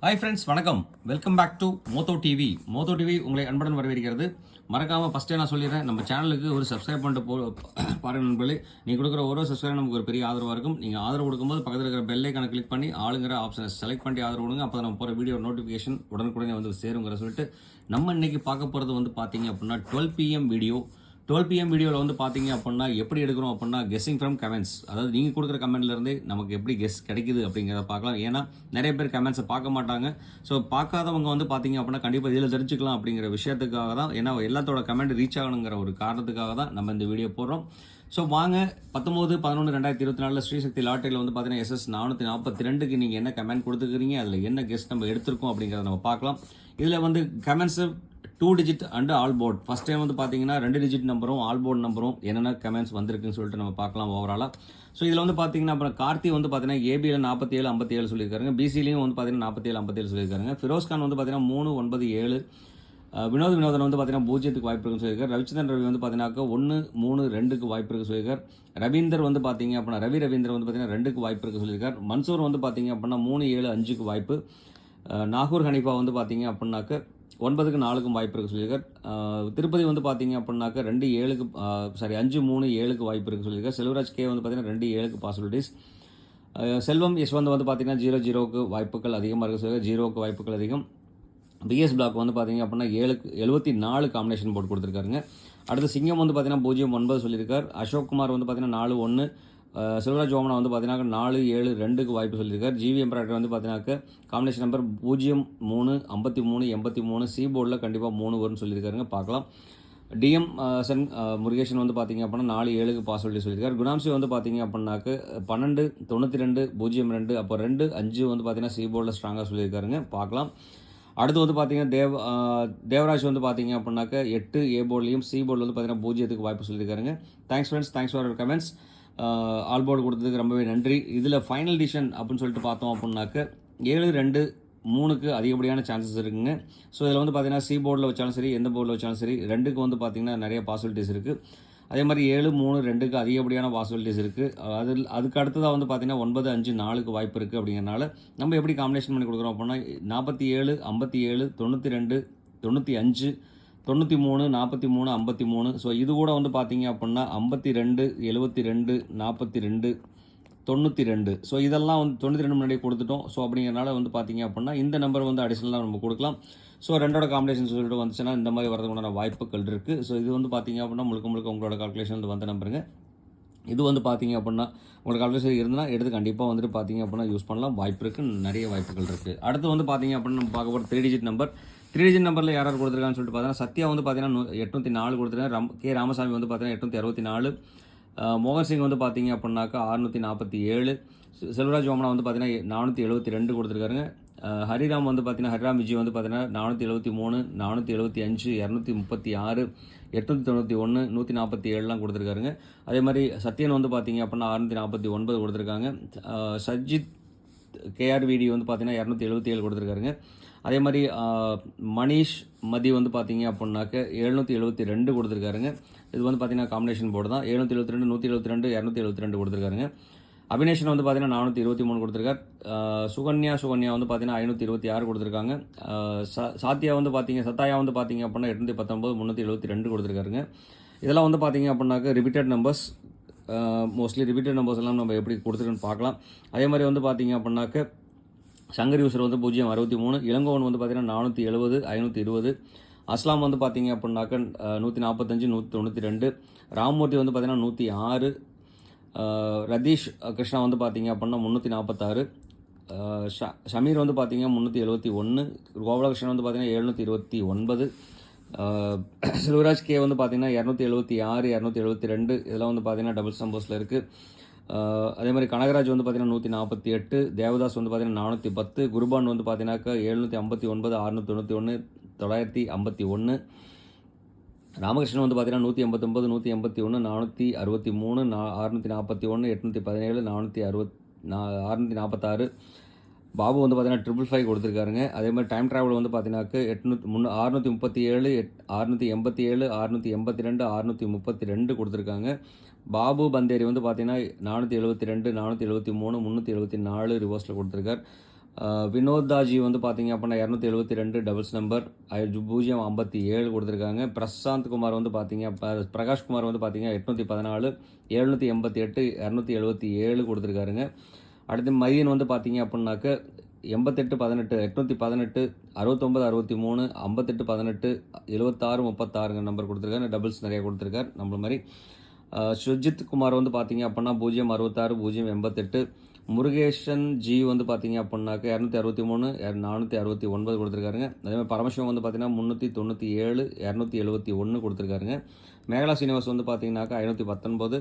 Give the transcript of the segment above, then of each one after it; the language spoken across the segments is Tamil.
ஹாய் ஃப்ரெண்ட்ஸ், வணக்கம். Welcome back to Moto TV. Moto TV உங்களை அன்புடன் வரவேற்கிறது. மறக்காமல் ஃபஸ்ட்டே நான் சொல்லிடுறேன், நம்ம சேனலுக்கு ஒரு சப்ஸ்கிரைப் பண்ணிட்டு பாருங்கள் நண்பர்களே. நீங்கள் கொடுக்குற ஒரு சப்ஸ்கிரைப் நமக்கு ஒரு பெரிய ஆதரவாக இருக்கும். நீங்கள் ஆதரவு கொடுக்கும்போது பக்கத்தில் இருக்கிற பெல் ஐக்கானை கிளிக் பண்ணி ஆளுங்கிற ஆப்ஷனை செலக்ட் பண்ணி ஆதரவு கொடுங்க. அப்போ நம்ம போகிற வீடியோ நோட்டிஃபிகேஷன் உடனுக்குடனே வந்து சேருங்கிற சொல்லிட்டு நம்ம இன்றைக்கி பார்க்க போகிறது வந்து பார்த்தீங்க அப்படின்னா 12 PM வீடியோ. 12 PM வீடியோவில் வந்து பார்த்தீங்க அப்படின்னா எப்படி எடுக்கிறோம் அப்படின்னா கெஸ்ஸிங் ஃப்ரம் கமெண்ட்ஸ். அதாவது நீங்கள் கொடுக்குற கமெண்ட்லேருந்தே நமக்கு எப்படி கெஸ் கிடைக்குது அப்படிங்கிறத பார்க்கலாம். ஏன்னா நிறைய பேர் கமெண்ட்ஸை பார்க்க மாட்டாங்க. ஸோ பார்க்காதவங்க வந்து பார்த்தீங்க அப்படின்னா கண்டிப்பாக இதில் தெரிஞ்சுக்கலாம் அப்படிங்கிற விஷயத்துக்காக தான், ஏன்னா எல்லாத்தோட கமெண்ட் ரீச் ஆகணுங்கிற ஒரு காரணத்துக்காக தான் நம்ம இந்த வீடியோ போடுறோம். ஸோ வாங்க, 19/11/2024 ஸ்ரீசக்தி லாட்டரியில் வந்து பார்த்தீங்கன்னா SS 442க்கு நீங்கள் என்ன கமெண்ட் கொடுத்துக்கிறீங்க, அதில் என்ன கெஸ்ட் நம்ம எடுத்திருக்கோம் அப்படிங்கிறத நம்ம பார்க்கலாம். இதில் வந்து comments 2 digit and all board. First time வந்து பார்த்தீங்கன்னா 2 digit நம்பரும் ஆல் போர்ட் நம்பரும் என்னென்ன கமெண்ட்ஸ் வந்திருக்குன்னு சொல்லிட்டு நம்ம பார்க்கலாம் ஓவராலாக. ஸோ இதில் வந்து பார்த்தீங்கன்னா அப்புறம் கார்த்தி வந்து பார்த்தீங்கன்னா ஏபியில் 4757 சொல்லியிருக்காருங்க. பிசிலையும் வந்து பார்த்தீங்கன்னா 4757 சொல்லியிருக்காருங்க. ஃபிரோஸ்கான் வந்து பார்த்தீங்கன்னா 397. வினோதன் வந்து பார்த்தீங்கன்னா 0க்கு வாய்ப்பு இருக்குன்னு சொல்லியிருக்காரு. ரவிச்சந்திரன் ரவி வந்து பார்த்தீங்கன்னா 1-3-2க்கு வாய்ப்பு இருக்கு சொல்லியிருக்கார். ரவீந்தர் வந்து பார்த்தீங்க அப்படின்னா ரவீந்தர் வந்து பார்த்தீங்கன்னா 2க்கு வாய்ப்பு இருக்கு சொல்லியிருக்கார். மன்சூர் வந்து பார்த்தீங்க அப்படின்னா 3-7-5க்கு வாய்ப்பு. நாகூர் ஹனிஃபா வந்து பார்த்தீங்க அப்படின்னாக்க 9-4க்கும் வாய்ப்பு இருக்குது சொல்லியிருக்கார். திருப்பதி வந்து பார்த்தீங்க அப்படின்னாக்க 2-7க்கு 5-3-7க்கு வாய்ப்பு இருக்குது சொல்லியிருக்கார். செல்வராஜ் கே வந்து பார்த்தீங்கன்னா 2-7க்கு பாசிபிலிட்டிஸ். செல்வம் யஷ்வந்த் வந்து பார்த்தீங்கன்னா 0-0க்கு வாய்ப்புகள் அதிகமாக இருக்குது சொல்லியிருக்கார். 0க்கு வாய்ப்புகள் அதிகம். பிஎஸ் பிளாக் வந்து பார்த்தீங்க அப்படின்னா 74 காம்பினேஷன் போட்டு கொடுத்துருக்காருங்க. அடுத்து சிங்கம் வந்து பார்த்தீங்கன்னா 0-9 சொல்லியிருக்கார். அசோக் குமார் வந்து பார்த்தீங்கன்னா 4-1. சிவராஜ் ஓமனா வந்து பார்த்தீங்கன்னா 4-7-2க்கு வாய்ப்பு சொல்லியிருக்கார். ஜிவி எம்ப்ராய்டரி வந்து பார்த்தீங்கன்னா காம்பினேஷன் நம்பர் 03-53-83. சி போர்டில் கண்டிப்பாக 3 வரும்னு சொல்லியிருக்காருங்க. பார்க்கலாம். டிஎம் முருகேஷன் வந்து பார்த்தீங்க அப்படின்னா 4-7க்கு பாசிபிலிட்டி சொல்லியிருக்காரு. குணாம்சி வந்து பார்த்தீங்க அப்படின்னாக்க 12-92-02. அப்போ 2-5 வந்து பார்த்தீங்கன்னா சி போர்டில் ஸ்ட்ராங்காக சொல்லியிருக்காருங்க. பார்க்கலாம். அடுத்து வந்து பார்த்தீங்கன்னா தேவராஜ் வந்து பார்த்தீங்க அப்படின்னாக்க 8 ஏ போர்ட்லையும் சி போர்டில் வந்து பார்த்தீங்கன்னா 0க்கு வாய்ப்பு சொல்லியிருக்காருங்க. Thanks friends, thanks for your comments. ஆல் போர்டு கொடுத்ததுக்கு ரொம்பவே நன்றி. இதில் ஃபைனல் டிசிஷன் அப்படின்னு சொல்லிட்டு பார்த்தோம் அப்படின்னாக்க 7-2-3க்கு அதிகப்படியான சான்சஸ் இருக்குங்க. ஸோ இதில் வந்து பார்த்தீங்கன்னா சி போர்டில் வச்சாலும் சரி, எந்த போர்டில் வச்சாலும் சரி, 2க்கு வந்து பார்த்தீங்கன்னா நிறைய பாசிபிலிட்டிஸ் இருக்குது. அதே மாதிரி 7-3-2க்கு அதிகப்படியான பாசிபிலிட்டிஸ் இருக்குது. அதுக்கு அடுத்ததாக வந்து பார்த்தீங்கன்னா 9-5-4க்கு வாய்ப்பு இருக்குது. அப்படிங்கிறனால நம்ம எப்படி காம்பினேஷன் பண்ணி கொடுக்குறோம் அப்படின்னா 47-57 92 95 93 43 53. ஸோ இது கூட வந்து பார்த்தீங்க அப்படின்னா 52 72 42 92. ஸோ இதெல்லாம் வந்து 92 முன்னாடியே கொடுத்துட்டோம். ஸோ அப்படிங்கிறனால வந்து பார்த்தீங்க அப்படின்னா இந்த நம்பர் வந்து அடிஷனலாக நம்ம கொடுக்கலாம். ஸோ 2ஓட காம்பினேஷன் சொல்லிட்டு வந்துச்சுன்னா இந்த மாதிரி வரதுக்குண்டான வாய்ப்புகள் இருக்குது. ஸோ இது வந்து பார்த்தீங்க அப்படின்னா முழுக்க உங்களோட கால்குலேஷன் வந்த நம்பருங்க. இது வந்து பார்த்தீங்க அப்படின்னா உங்களுக்கு கால்குலேஷன் இருந்தால் எடுத்து கண்டிப்பாக வந்துட்டு பார்த்தீங்க அப்படின்னா யூஸ் பண்ணலாம். வாய்ப்பு இருக்குது, நிறைய வாய்ப்புகள் இருக்குது. அடுத்து வந்து பார்த்தீங்க அப்படின்னா நம்ம பார்க்க போகிற 3 digit நம்பர். 3 digit நம்பரில் யார் கொடுத்துருக்கான்னு சொல்லிட்டு பார்த்தீங்கன்னா சத்யா வந்து பார்த்தீங்கன்னா 804 கொடுத்துருக்காங்க. கே ராமசாமி வந்து பார்த்தீங்கன்னா 864. மோகன் சிங் வந்து பார்த்தீங்க அப்படின்னாக்கா 647. செல்வராஜ் ஓமனா வந்து பார்த்தீங்கன்னா 472 கொடுத்துருக்காருங்க. ஹரிராம் வந்து பார்த்தீங்கன்னா ஹரிராம் விஜய் வந்து பார்த்தீங்கன்னா 473 475 236 891 147 கொடுத்துருக்காருங்க. அதே மாதிரி சத்யன் வந்து பார்த்தீங்க அப்படின்னா 649 கொடுத்துருக்காங்க. சஜித் கேஆர் விடி வந்து பார்த்தீங்கன்னா 277 கொடுத்துருக்காருங்க. அதே மாதிரி மணிஷ் மதி வந்து பார்த்தீங்க அப்படின்னாக்க 772 கொடுத்துருக்காருங்க. இது வந்து பார்த்தீங்கன்னா காம்பினேஷன் போர்டு தான். 772 172 272 கொடுத்துருக்காருங்க. அபினேஷன் வந்து பார்த்தீங்கன்னா 423 கொடுத்துருக்காரு. சுகன்யா வந்து பார்த்தீங்கன்னா 526 கொடுத்துருக்காங்க. சத்தாயா வந்து பார்த்தீங்க அப்படின்னா 819 372 கொடுத்துருக்காருங்க. இதெல்லாம் வந்து பார்த்தீங்க அப்படின்னாக்க repeated numbers. Mostly repeated numbers எல்லாம் நம்ம எப்படி கொடுத்துருக்குன்னு பார்க்கலாம். அதே மாதிரி வந்து பார்த்தீங்க அப்படின்னாக்க சங்கர் யூசர் வந்து 063. இளங்கோவன் வந்து பார்த்தீங்கன்னா 470 520. அஸ்லாம் வந்து பார்த்தீங்க அப்படின்னாக்க 145 192. ராமமூர்த்தி வந்து பார்த்தீங்கன்னா 106. ரதீஷ் கிருஷ்ணா வந்து பார்த்தீங்க அப்படின்னா 346. ஷமீர் வந்து பார்த்தீங்க 371. கோபாலகிருஷ்ணன் வந்து பார்த்தீங்கன்னா 729. சில்வராஜ் கே வந்து பார்த்தீங்கன்னா 276 272. இதெல்லாம் வந்து பார்த்தீங்கன்னா டபுள் நம்பர்ஸில் இருக்குது. அதே மாதிரி கனகராஜ் வந்து பார்த்தீங்கன்னா 148. தேவதாஸ் வந்து பார்த்தீங்கன்னா 410. குருபான் வந்து பார்த்தீங்கன்னாக்கா 759 691 951. ராமகிருஷ்ணன் வந்து பார்த்தீங்கன்னா 189 181 463 641 817 646. பாபு வந்து பார்த்தீங்கன்னா 555 கொடுத்துருக்காருங்க. அதே மாதிரி டைம் ட்ராவல் வந்து பார்த்தீங்கன்னாக்க 637 687 682 632 கொடுத்துருக்காங்க. பாபு பந்தேரி வந்து பார்த்தீங்கன்னா 472 473 374 ரிவர்ஸில் கொடுத்துருக்கார். வினோதாஜி வந்து பார்த்தீங்க அப்படின்னா 272 டபுள்ஸ் நம்பர் 057 கொடுத்துருக்காங்க. பிரசாந்த் குமார் வந்து பார்த்தீங்க பிரகாஷ் குமார் வந்து பார்த்தீங்க 814 788 277 கொடுத்துருக்காருங்க. அடுத்து மதியன் வந்து பார்த்தீங்க அப்படின்னாக்க 88 18 818 69 63 58 18 76 36 நம்பர் கொடுத்துருக்காரு. டபுள்ஸ் நிறைய கொடுத்துருக்காரு நம்மள மாதிரி. சுஜித் குமார் வந்து பார்த்தீங்க அப்படின்னா 066 088 முருகேஷன் ஜி வந்து பார்த்தீங்க அப்படின்னாக்க 263 469 கொடுத்துருக்காருங்க. அதேமாதிரி பரமசிவம் வந்து பார்த்தீங்கன்னா 397 271 கொடுத்துருக்காருங்க. மேகலா சீனிவாஸ் வந்து பார்த்தீங்கன்னாக்கா 519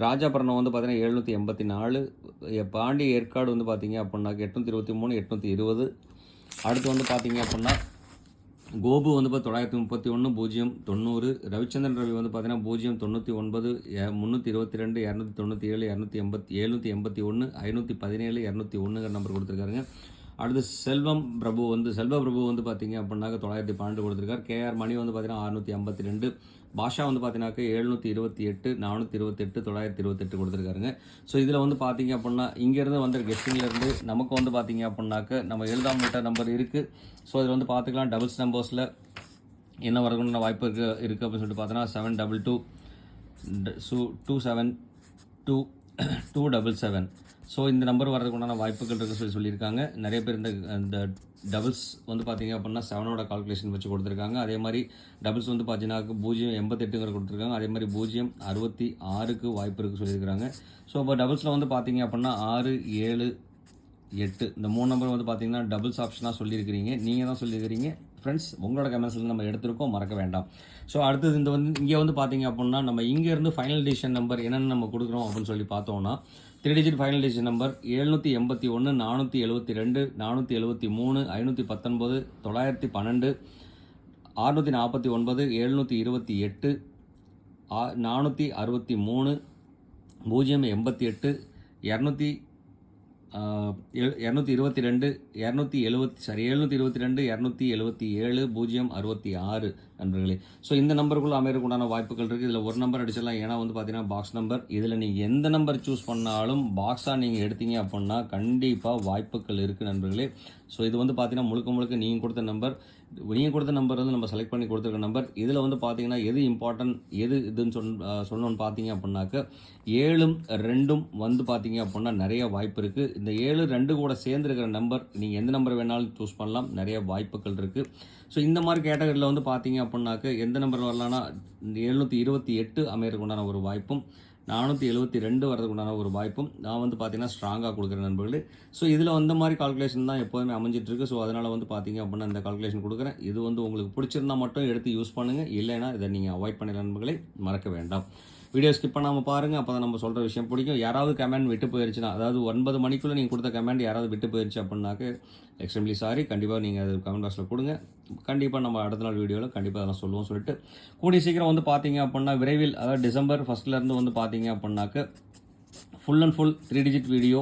ராஜாபரணம் வந்து பார்த்தீங்கன்னா 784 பாண்டி ஏற்காடு வந்து பார்த்தீங்க அப்படின்னாக்க 823 820. அடுத்து வந்து பார்த்தீங்க அப்படின்னா கோபு வந்து 931 090. ரவிச்சந்திரன் ரவி வந்து பார்த்தீங்கன்னா 099 322 297 781 517 201 நம்பர் கொடுத்துருக்காருங்க. அடுத்து செல்வ பிரபு வந்து பார்த்தீங்க அப்படின்னாக்க 912 கொடுத்துருக்காரு. கேஆர் மணி வந்து பார்த்தீங்கன்னா 652. பாஷா வந்து பார்த்தீங்கன்னாக்க 728 428 928 கொடுத்துருக்காருங்க. ஸோ இதில் வந்து பார்த்தீங்க அப்படின்னா இங்கேருந்து வந்து கெஸ்டிங்லேருந்து நமக்கு வந்து பார்த்தீங்க அப்படின்னாக்க நம்ம எழுதாம விட்ட நம்பர் இருக்குது. ஸோ இதில் வந்து பார்த்துக்கலாம். டபுள்ஸ் நம்பர்ஸில் என்ன வரணும்னு வாய்ப்பு இருக்குது அப்படின்னு சொல்லிட்டு பார்த்தோன்னா 722 272 277. ஸோ இந்த நம்பர் வரதுக்கு உண்டான வாய்ப்புகள் இருக்குது சொல்லியிருக்காங்க. நிறைய பேர் இந்த டபுள்ஸ் வந்து பார்த்தீங்க அப்படின்னா 7ஓட கால்குலேஷன் வச்சு கொடுத்துருக்காங்க. அதே மாதிரி டபுள்ஸ் வந்து பார்த்தீங்கன்னா 088 கொடுத்துருக்காங்க. அதே மாதிரி 066 வாய்ப்பு இருக்குது சொல்லியிருக்காங்க. ஸோ இப்போ டபுள்ஸில் வந்து பார்த்தீங்க அப்படின்னா 6 7 8 இந்த 3 நம்பர் வந்து பார்த்தீங்கன்னா டபுள்ஸ் ஆப்ஷனாக சொல்லியிருக்கிறீங்க. நீங்கள் தான் சொல்லியிருக்கிறீங்க ஃப்ரெண்ட்ஸ். உங்களோட கமெண்ட்ஸில் நம்ம எடுத்திருக்கோம், மறக்க வேண்டாம். ஸோ அடுத்தது இங்கே வந்து பார்த்தீங்க அப்படின்னா நம்ம இங்கேருந்து ஃபைனல் டிசிஷன் நம்பர் என்னென்னு நம்ம கொடுக்குறோம் அப்படின்னு சொல்லி பார்த்தோம்னா 3 டிஜிட் ஃபைனல் டிசிஷன் நம்பர் 781 472 473 519 912 649 728 463 088 222 277 066 நண்பர்களே. ஸோ இந்த நம்பருக்குள்ளே அமையறதுக்கு உண்டான வாய்ப்புகள் இருக்குது. இதில் ஒரு நம்பர் அடிச்சிடலாம். ஏன்னா வந்து பார்த்தீங்கன்னா பாக்ஸ் நம்பர். இதில் நீங்கள் எந்த நம்பர் சூஸ் பண்ணாலும் பாக்ஸாக நீங்கள் எடுத்தீங்க அப்படின்னா கண்டிப்பாக வாய்ப்புகள் இருக்குது நண்பர்களே. ஸோ இது வந்து பார்த்தீங்கன்னா முழுக்க நீங்கள் கொடுத்த நம்பர் வந்து நம்ம செலக்ட் பண்ணி கொடுத்துருக்க நம்பர். இதில் வந்து பார்த்தீங்கன்னா எது இம்பார்ட்டன்ட் எது இதுன்னு சொல்லணும்னு பார்த்தீங்க அப்படின்னாக்க 7 2 வந்து பார்த்தீங்க அப்படின்னா நிறைய வாய்ப்பு இருக்குது. இந்த 7 2 கூட சேர்ந்துருக்கிற நம்பர் நீங்கள் எந்த நம்பர் வேணாலும் சூஸ் பண்ணலாம், நிறைய வாய்ப்புகள் இருக்குது. ஸோ இந்த மாதிரி கேட்டகரியில் வந்து பார்த்தீங்க அப்படின்னாக்க எந்த நம்பர் வரலான்னா 728 அமையறதுக்கு உண்டான ஒரு வாய்ப்பும் 472 வரதுக்கு உண்டான ஒரு வாய்ப்பும் நான் வந்து பார்த்தீங்கன்னா ஸ்ட்ராங்காக கொடுக்குறேன் நண்பர்களே. ஸோ இதில் வந்த மாதிரி கால்குலேஷன் தான் எப்போதுமே அமைஞ்சிட்ருக்கு. ஸோ அதனால் வந்து பார்த்தீங்க அப்படின்னா இந்த கால்குலேஷன் கொடுக்குறேன். இது வந்து உங்களுக்கு பிடிச்சிருந்தா மட்டும் எடுத்து யூஸ் பண்ணுங்கள், இல்லைன்னா இதை நீங்கள் அவாய்ட் பண்ணி நண்பர்களே மறக்க வேண்டாம். வீடியோ ஸ்கிப் பண்ணாமல் பாருங்கள், அப்போ தான் நம்ம சொல்கிற விஷயம் பிடிக்கும். யாராவது கமெண்ட் விட்டு போயிடுச்சுன்னா, அதாவது 9 மணிக்குள்ளே நீங்கள் கொடுத்த கமெண்ட் யாராவது விட்டு போயிடுச்சு அப்படின்னாக்க எக்ஸ்ட்ரீம்லி சாரி. கண்டிப்பாக நீங்கள் அது கமெண்ட் பாக்ஸில் கொடுங்க. கண்டிப்பாக நம்ம அடுத்த நாள் வீடியோவில் கண்டிப்பாக அதெல்லாம் சொல்லுவோம் சொல்லிட்டு கூடிய சீக்கிரம் வந்து பார்த்தீங்க அப்படின்னா விரைவில், அதாவது டிசம்பர் 1 வந்து பார்த்தீங்க அப்படின்னாக்க full and full 3 digit video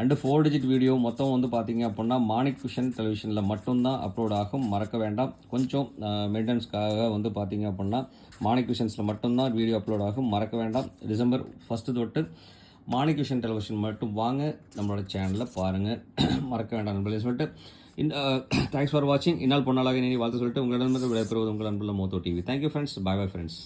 and 4 digit video மொத்தம் வந்து பார்த்தீங்க அப்படின்னா மாணிக் விஷன் டெலிவிஷனில் மட்டும்தான் அப்லோட் ஆகும், மறக்க வேண்டாம். கொஞ்சம் மெயின்டெனன்ஸ்க்காக வந்து பார்த்தீங்க அப்படின்னா மாணிக் விஷன்ஸில் மட்டும்தான் வீடியோ அப்லோட் ஆகும், மறக்க வேண்டாம். டிசம்பர் 1 தொட்டு மாணிக் விஷன் டெலிவிஷன் மட்டும் வாங்க, நம்மளோட சேனலில் பாருங்கள், மறக்க வேண்டாம் நண்பர்களே சொல்லிட்டு தேங்க்ஸ் ஃபார் வாட்சிங். இந்நாள் பொன்னாளாக நீ வாழ்த்து சொல்லிட்டு உங்களிடம் விடைபெறுவது உங்கள் அன்புள்ள மோத்தோ TV. Thank you friends. Bye bye friends.